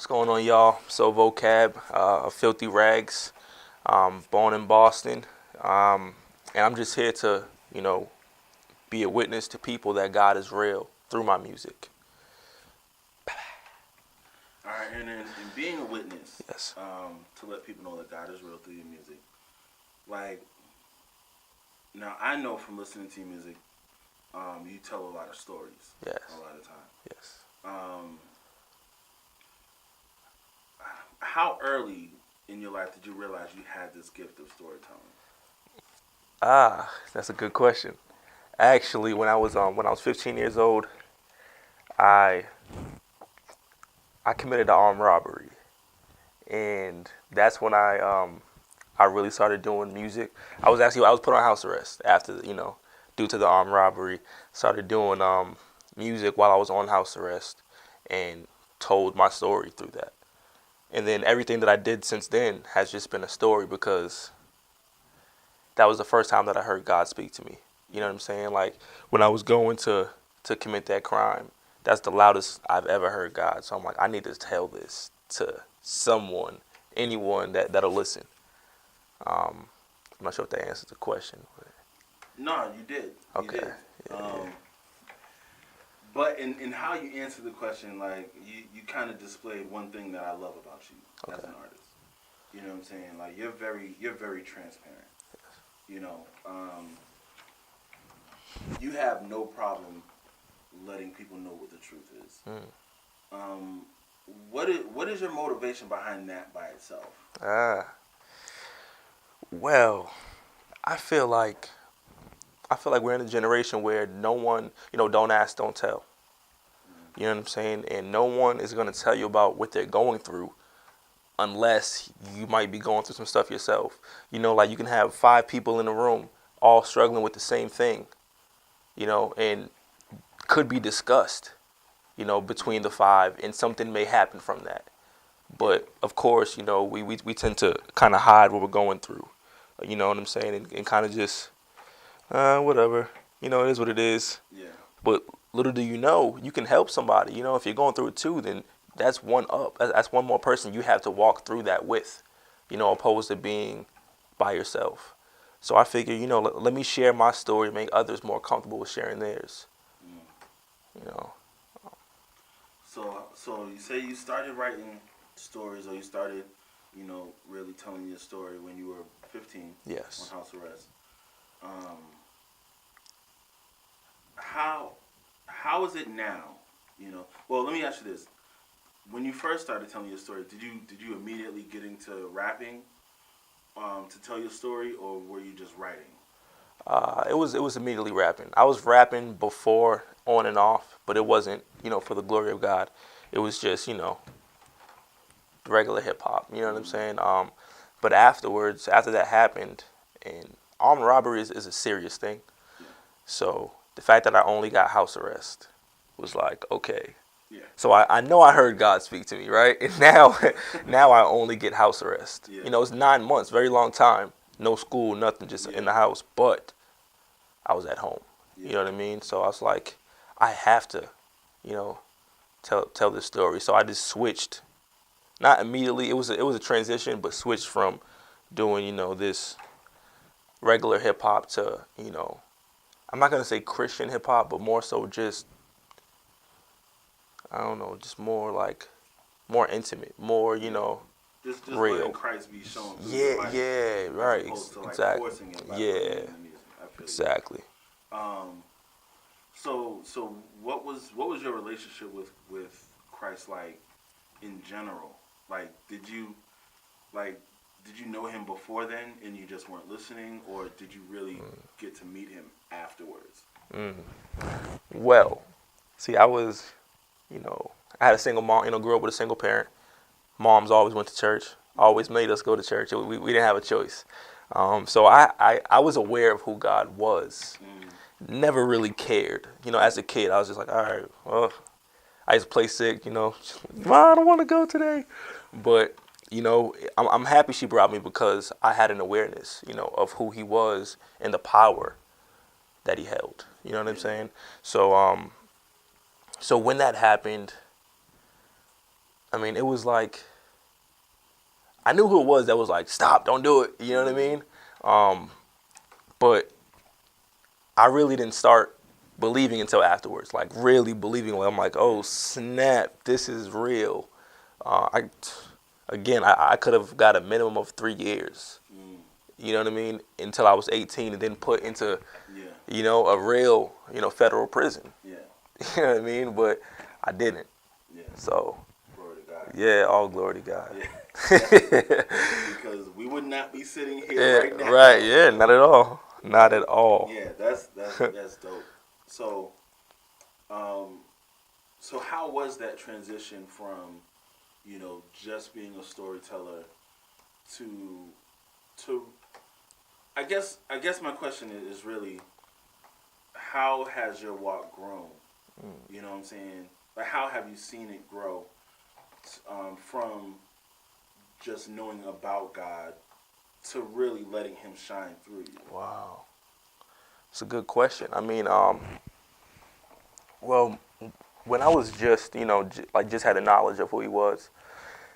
What's going on, y'all? Sovocab, Filthy Rags, born in Boston, and I'm just here to, be a witness to people that God is real through my music. All right, and in being a witness, Yes. to let people know that God is real through your music. Like, now I know from listening to your music, you tell a lot of stories. Yes. A lot of time. Yes. How early in your life did you realize you had this gift of storytelling? That's a good question. Actually, when I was 15 years old, I I committed an armed robbery, and that's when I really started doing music. I was put on house arrest after due to the armed robbery. Started doing music while I was on house arrest, and told my story through that. And then everything that I did since then has just been a story because that was the first time that I heard God speak to me. You know what I'm saying? Like when I was going to commit that crime, that's the loudest I've ever heard God. So I'm like, I need to tell this to someone, anyone that'll listen. I'm not sure if that answers the question. But No, you did. You okay. did. Yeah. But in how you answer the question, like you kind of displayed one thing that I love about you as Okay. an artist. You know what I'm saying? Like you're very transparent. You know, you have no problem letting people know what the truth is. Um, what is your motivation behind that by itself? Ah. Well, I feel like we're in a generation where no one, don't ask, don't tell. You know what I'm saying? And no one is going to tell you about what they're going through unless you might be going through some stuff yourself. Like you can have 5 people in a room all struggling with the same thing, and could be discussed, between the five, and something may happen from that. But of course, we tend to kind of hide what we're going through. You know what I'm saying? And kind of just, whatever. It is what it is. Yeah. But little do you know, you can help somebody. If you're going through it too, then that's one up. That's one more person you have to walk through that with, opposed to being by yourself. So I figure, let me share my story, make others more comfortable with sharing theirs. Mm. You know. So you say you started writing stories, or you started, really telling your story when you were 15 Yes. on house arrest. How is it now? Well, let me ask you this: when you first started telling your story, did you immediately get into rapping to tell your story, or were you just writing? It was immediately rapping. I was rapping before, on and off, but it wasn't, for the glory of God. It was just, regular hip hop. You know what I'm saying? But afterwards, after that happened, and armed robbery is a serious thing. Yeah. So the fact that I only got house arrest was like, okay. Yeah. So I know I heard God speak to me, right? And now I only get house arrest. Yeah. It's 9 months, very long time. No school, nothing, just in the house. But I was at home. Yeah. You know what I mean? So I was like, I have to, you know, tell this story. So I just switched. Not immediately. It was a transition, but switched from doing this regular hip hop to I'm not gonna say Christian hip hop, but more so just I don't know, just more like more intimate, more Just real. letting Christ be shown through Yeah, your life, yeah, as right, opposed to like exactly. forcing it by putting Yeah, it in the music. I feel exactly. you. So what was your relationship with Christ like in general? Like did you know him before then and you just weren't listening, or did you really get to meet him afterwards? Mm. Well, see, I had a single mom. Grew up with a single parent. Moms always went to church. Always made us go to church. We didn't have a choice. So I was aware of who God was. Never really cared. As a kid, I was just like, all right, well, I used to play sick. Mom, I don't want to go today. But I'm happy she brought me because I had an awareness, of who he was and the power that he held. You know what I'm saying? So when that happened, I mean, it was like I knew who it was that was like, stop, don't do it. You know what I mean? But I really didn't start believing until afterwards. Like really believing. Like, I'm like, oh snap, this is real. I again, I could have got a minimum of 3 years. You know what I mean? Until I was 18, and then put into, Yeah. a real, federal prison. Yeah. You know what I mean? But I didn't. Yeah. So Glory to God. yeah, all glory to God. Yeah. Because we would not be sitting Yeah, here right now. right. Yeah, not at all. Not at all. Yeah, that's dope. So, so how was that transition from, just being a storyteller to I guess my question is really, how has your walk grown? You know what I'm saying? Like, how have you seen it grow from just knowing about God to really letting Him shine through you? Wow. It's a good question. I mean, well, when I was just, just had a knowledge of who he was,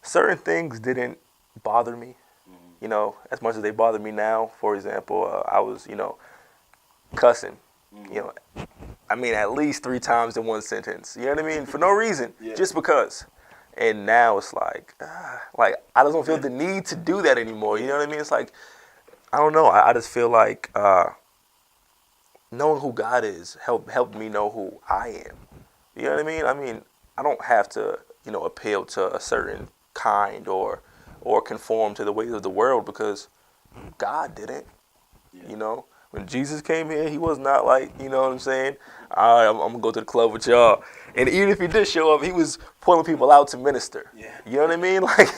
certain things didn't bother me, as much as they bother me now. For example, I was, cussing, you know, I mean, at least 3 times in one sentence. You know what I mean? For no reason, Yeah. just because. And now it's like I don't feel the need to do that anymore. You know what I mean? It's like, I don't know. I just feel like knowing who God is helped me know who I am. You know what I mean? I mean, I don't have to, appeal to a certain kind or conform to the ways of the world, because God didn't. Yeah. You know, when Jesus came here, he was not like, you know what I'm saying? All right, I'm gonna go to the club with y'all. And even if he did show up, he was pulling people out to minister. Yeah. You know what I mean? Like,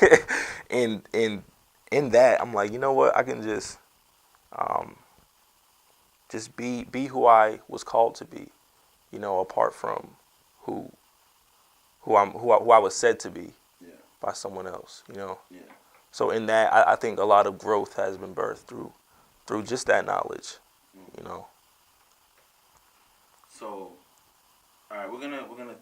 in that, I'm like, you know what? I can just be who I was called to be. Apart from who I was said to be Yeah. by someone else. Yeah. So in that, I think a lot of growth has been birthed through just that knowledge. So, all right, we're gonna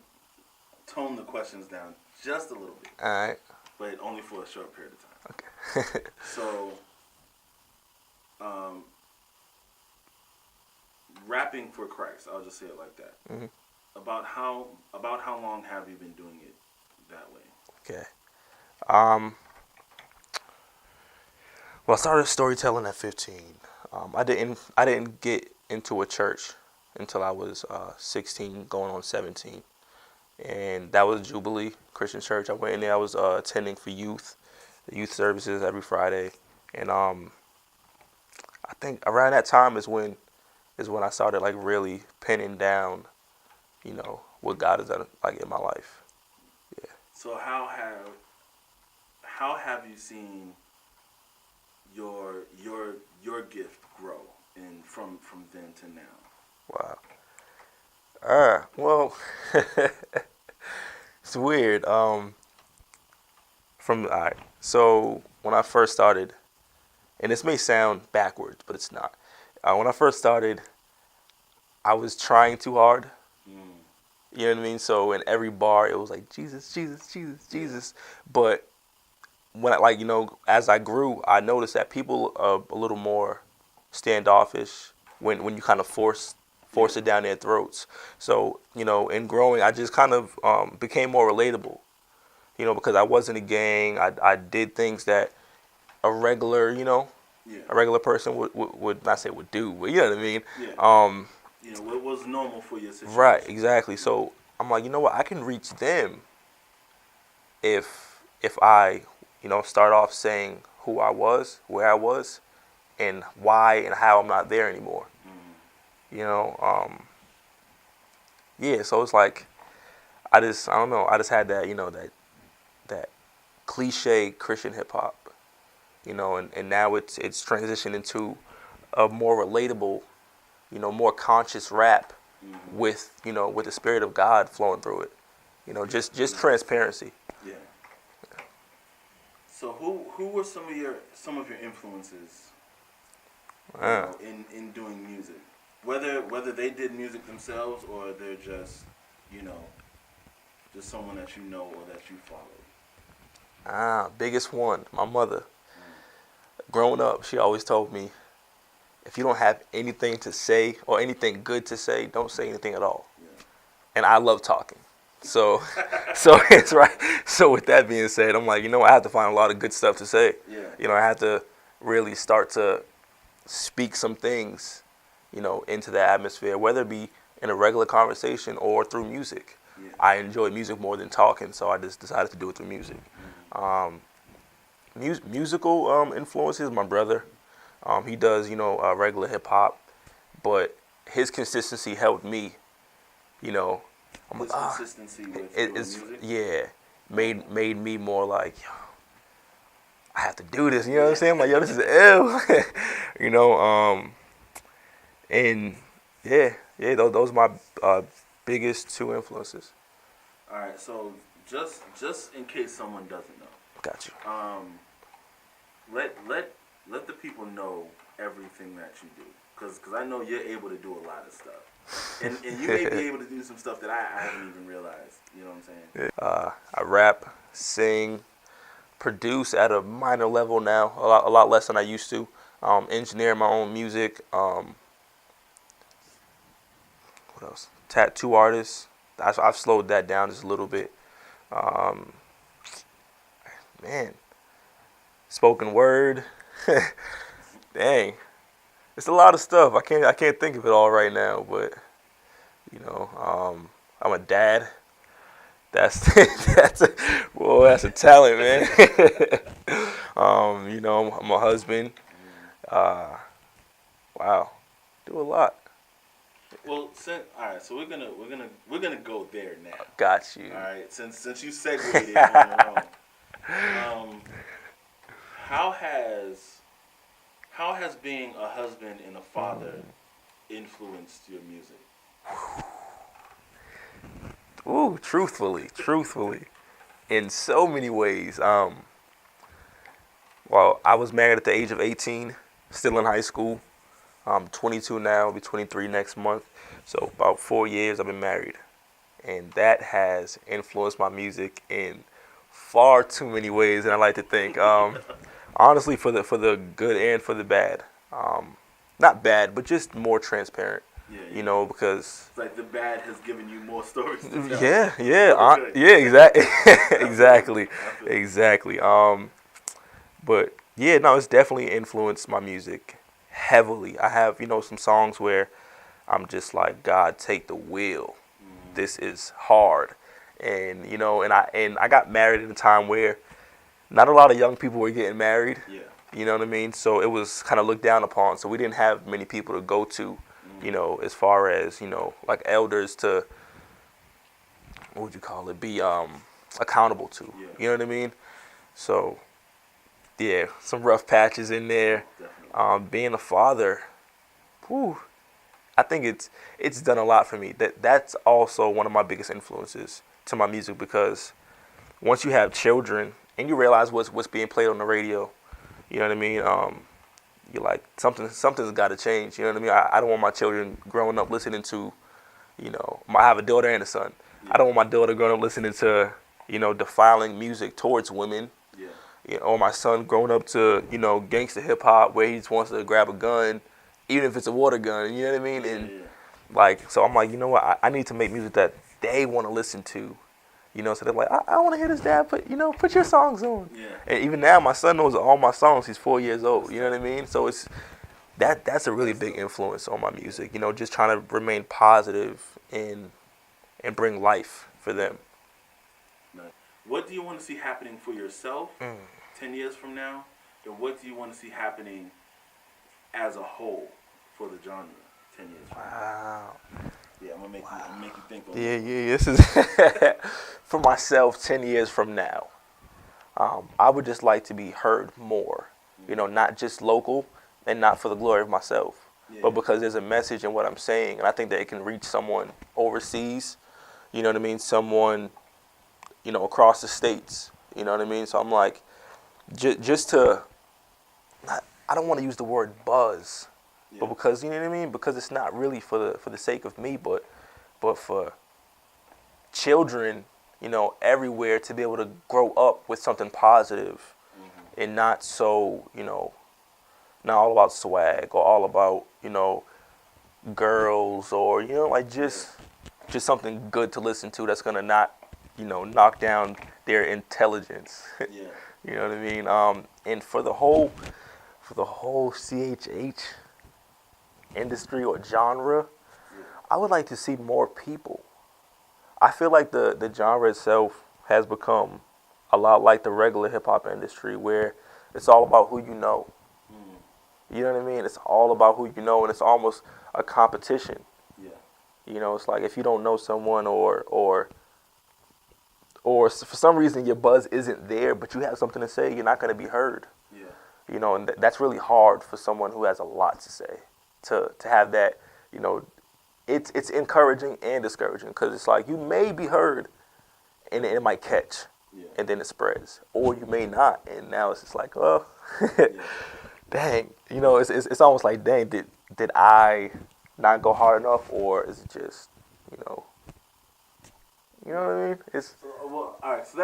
tone the questions down just a little bit, All right. but only for a short period of time. Okay. So, rapping for Christ, I'll just say it like that. Mhm. About how long have you been doing it that way? Okay. Well, I started storytelling at 15. I didn't get into a church until I was 16, going on 17, and that was Jubilee Christian Church. I went in there. I was attending for the youth services every Friday, and I think around that time is when I started like really pinning down, what God has done like in my life. Yeah. So how have you seen your gift grow from then to now? Wow. Well, it's weird. All right. So when I first started, and this may sound backwards, but it's not. When I first started, I was trying too hard. You know what I mean? So in every bar, it was like Jesus, Jesus, Jesus, Jesus. But when as I grew, I noticed that people are a little more standoffish when you kind of force it down their throats. So in growing, I just kind of became more relatable. Because I wasn't a gang. I did things that a regular, a regular person would not say would do, but you know what I mean. Yeah. What was normal for your situation? Right, exactly. So I'm like, you know what? I can reach them if I, start off saying who I was, where I was, and why and how I'm not there anymore. Yeah. So it's like I don't know. I just had that, that cliche Christian hip hop, and now it's transitioned into a more relatable, more conscious rap with, with the spirit of God flowing through it. Just transparency. Yeah. So who were some of your influences in doing music? Whether they did music themselves or they're just, just someone that you know or that you follow. Biggest one, my mother. Growing up, she always told me, if you don't have anything to say or anything good to say, don't say anything at all. Yeah. And I love talking. So, so it's right. So with that being said, I'm like, I have to find a lot of good stuff to say. Yeah. I have to really start to speak some things, into the atmosphere, whether it be in a regular conversation or through music. Yeah. I enjoy music more than talking, so I just decided to do it through music. Musical influences, my brother. He does, regular hip hop, but his consistency helped me. I'm His like, consistency with your it's music. yeah, made me more like, yo, I have to do this. You know what I'm saying? I'm like, yo, this is ill. And yeah, those are my biggest two influences. All right, so just in case someone doesn't know, Got you. let the people know everything that you do, because I know you're able to do a lot of stuff, and you may be able to do some stuff that I haven't even realized. You know what I'm saying? I rap, sing, produce at a minor level now, a lot less than I used to. Engineer my own music. What else? Tattoo artist. I've slowed that down just a little bit. Um, Man, spoken word. Dang, it's a lot of stuff. I can't think of it all right now, but I'm a dad. That's that's a talent, man. I'm a husband. Uh, wow, do a lot. Well, all right, so we're gonna go there now. Got you. All right, since you segued it on your own. How has being a husband and a father influenced your music? Ooh, truthfully, in so many ways. Well, I was married at the age of 18, still in high school. I'm 22 now, I'll be 23 next month. So about 4 years I've been married, and that has influenced my music in far too many ways than I like to think. Honestly, for the good and for the bad. Not bad, but just more transparent. Yeah. Because It's like the bad has given you more stories to tell. yeah, exactly, exactly, I feel exactly. But yeah, no, it's definitely influenced my music heavily. I have some songs where I'm just like, God, take the wheel. This is hard, and I got married at a time where not a lot of young people were getting married. Yeah. You know what I mean? So it was kind of looked down upon. So we didn't have many people to go to, as far as, like elders to, what would you call it, be accountable to. Yeah. You know what I mean? So, yeah, some rough patches in there. Definitely. Being a father, whew, I think it's done a lot for me. That's also one of my biggest influences to my music, because once you have children and you realize what's being played on the radio, you know what I mean? You're like, something's got to change. You know what I mean? I don't want my children growing up listening to, I have a daughter and a son. Yeah. I don't want my daughter growing up listening to, defiling music towards women. Yeah. Or my son growing up to, gangster hip hop where he just wants to grab a gun, even if it's a water gun. You know what I mean? And like, so I'm like, you know what? I need to make music that they want to listen to. So they're like, I want to hear this, Dad. Put your songs on. Yeah. And even now, my son knows all my songs. He's 4 years old. You know what I mean? So it's that's a really big influence on my music. Just trying to remain positive and bring life for them. What do you want to see happening for yourself 10 years from now? And what do you want to see happening as a whole for the genre 10 years from now? Wow. Yeah, I'm gonna make you think on Yeah, this. yeah. This is for myself 10 years from now. I would just like to be heard more. Not just local and not for the glory of myself, but because there's a message in what I'm saying, and I think that it can reach someone overseas. You know what I mean? Someone, across the states. You know what I mean? So I'm like, just to, I don't want to use the word buzz, but because, you know what I mean? Because it's not really for the sake of me, but for children, everywhere to be able to grow up with something positive and not so, not all about swag or all about, girls or, like just something good to listen to that's gonna not, knock down their intelligence. Yeah. You know what I mean? And for the whole CHH industry or genre, Yeah. I would like to see more people. I feel like the genre itself has become a lot like the regular hip hop industry, where it's all about who you know. Mm. You know what I mean? It's all about who you know, and it's almost a competition. Yeah. It's like if you don't know someone or for some reason your buzz isn't there, but you have something to say, you're not going to be heard. Yeah. And that's really hard for someone who has a lot to say to have that. It's encouraging and discouraging because it's like you may be heard and it might catch, Yeah. and then it spreads, or you may not, and now it's just like, oh, Yeah. dang, it's almost like, dang, did I not go hard enough, or is it just, what I mean? It's Well, all right. So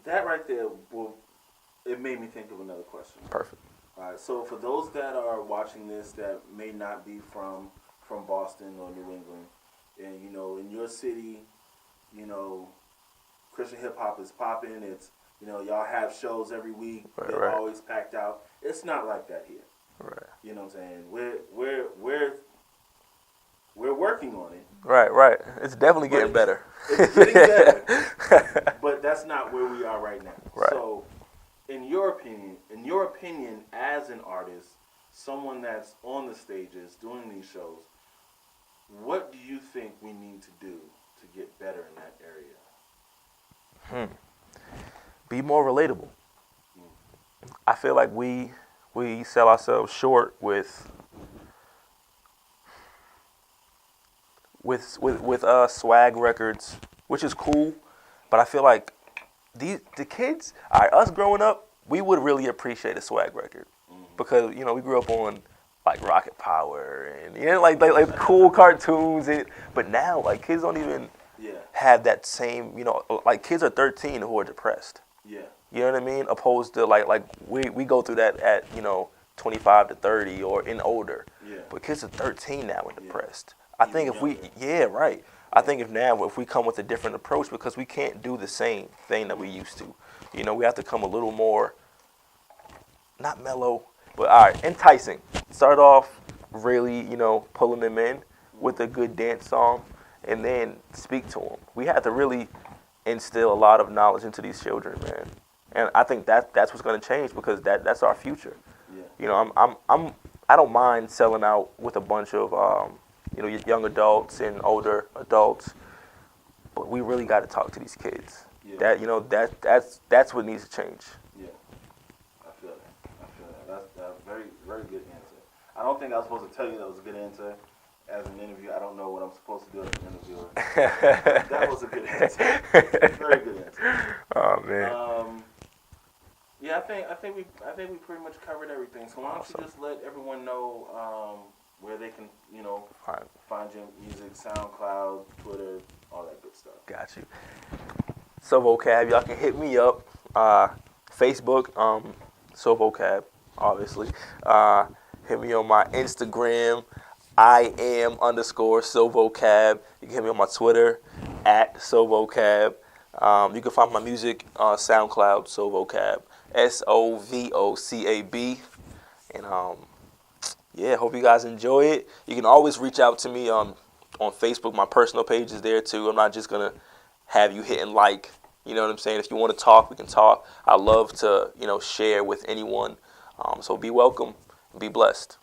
that right there, well, it made me think of another question. perfect. All right. So for those that are watching this that may not be from Boston or New England, and in your city, Christian hip hop is popping. It's y'all have shows every week. Right, They're right. always packed out. It's not like that here. Right. You know what I'm saying? We're working on it. Right. It's definitely getting better. It's getting better, but that's not where we are right now. Right. So, in your opinion, as an artist, someone that's on the stages doing these shows, what do you think we need to do to get better in that area? Be more relatable. I feel like we sell ourselves short with swag records, which is cool, but I feel like the kids, us growing up, we would really appreciate a swag record because we grew up on like Rocket Power and like cool cartoons, but now like kids don't even have that same, like kids are 13 who are depressed. Yeah. You know what I mean? Opposed to like we go through that at 25 to 30 or in older. Yeah. But kids are 13 now and depressed. I Even think younger. I think if we come with a different approach, because we can't do the same thing that we used to. We have to come a little more, not mellow, but all right, enticing. Start off really, pulling them in with a good dance song, and then speak to them. We have to really instill a lot of knowledge into these children, man. And I think that's what's going to change, because that's our future. Yeah. I don't mind selling out with a bunch of young adults and older adults, but we really got to talk to these kids. Yeah. That's what needs to change. Yeah. I feel that. That's a very, very good answer. I don't think I was supposed to tell you that was a good answer as an interview. I don't know what I'm supposed to do as an interviewer. That was a good answer. Very good answer. Oh man. Yeah, I think we pretty much covered everything. So why don't you just let everyone know where they can, find your music, SoundCloud, Twitter, all that good stuff. Got you. Sovocab, y'all can hit me up. Facebook, Sovocab, obviously. Hit me on my Instagram, @Sovocab. You can hit me on my Twitter, @Sovocab. You can find my music on SoundCloud, Sovocab, Sovocab. And hope you guys enjoy it. You can always reach out to me on Facebook. My personal page is there too. I'm not just gonna have you hit and like. You know what I'm saying? If you want to talk, we can talk. I love to share with anyone. So be welcome and be blessed.